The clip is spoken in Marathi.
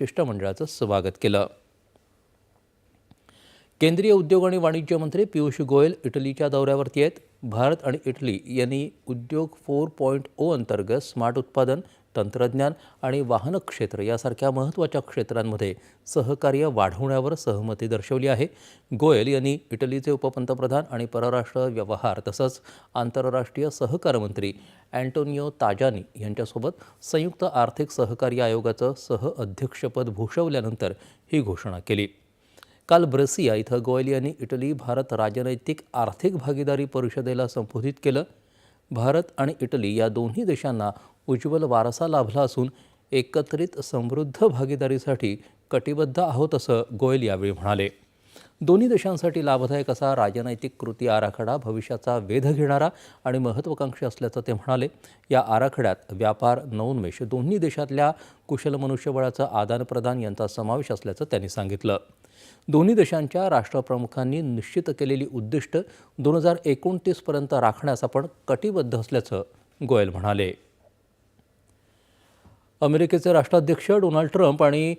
शिष्टमंडळाचं स्वागत केलं. केंद्रीय उद्योग आणि वाणिज्य मंत्री पियुष गोयल इटलीच्या दौऱ्यावरती आहेत. भारत आणि इटली यांनी उद्योग 4.0 अंतर्गत स्मार्ट उत्पादन, तंत्रज्ञान आणि वाहन क्षेत्र यासारख्या महत्त्वाच्या क्षेत्रांमध्ये सहकार्य वाढवण्यावर सहमती दर्शवली आहे. गोयल यांनी इटलीचे उपपंतप्रधान आणि परराष्ट्र व्यवहार तसंच आंतरराष्ट्रीय सहकार मंत्री अँटोनियो ताजानी यांच्यासोबत संयुक्त आर्थिक सहकार्य आयोगाचं सहअध्यक्षपद भूषवल्यानंतर ही घोषणा केली. काल ब्रेसिया इथं गोयल यांनी इटली भारत राजनैतिक आर्थिक भागीदारी परिषदेला संबोधित केलं. भारत आणि इटली या दोन्ही देशांना उज्ज्वल वारसा लाभला असून एकत्रित समृद्ध भागीदारीसाठी कटिबद्ध आहोत असं गोयल यावेळी म्हणाले. दोन्ही देशांसाठी लाभदायक असा राजनैतिक कृती आराखडा भविष्याचा वेध घेणारा आणि महत्त्वाकांक्षी असल्याचं ते म्हणाले. या आराखड्यात व्यापार, नवोन्मेष, दोन्ही देशातल्या कुशल मनुष्यबळाचं आदानप्रदान यांचा समावेश असल्याचं त्यांनी सांगितलं. दोन्ही देशांच्या राष्ट्रप्रमुखांनी निश्चित केलेली उद्दिष्ट 2029 पर्यंत राखण्यास आपण कटिबद्ध असल्याचं गोयल म्हणाले. अमेरिकेचे राष्ट्राध्यक्ष डोनाल्ड ट्रम्प आणि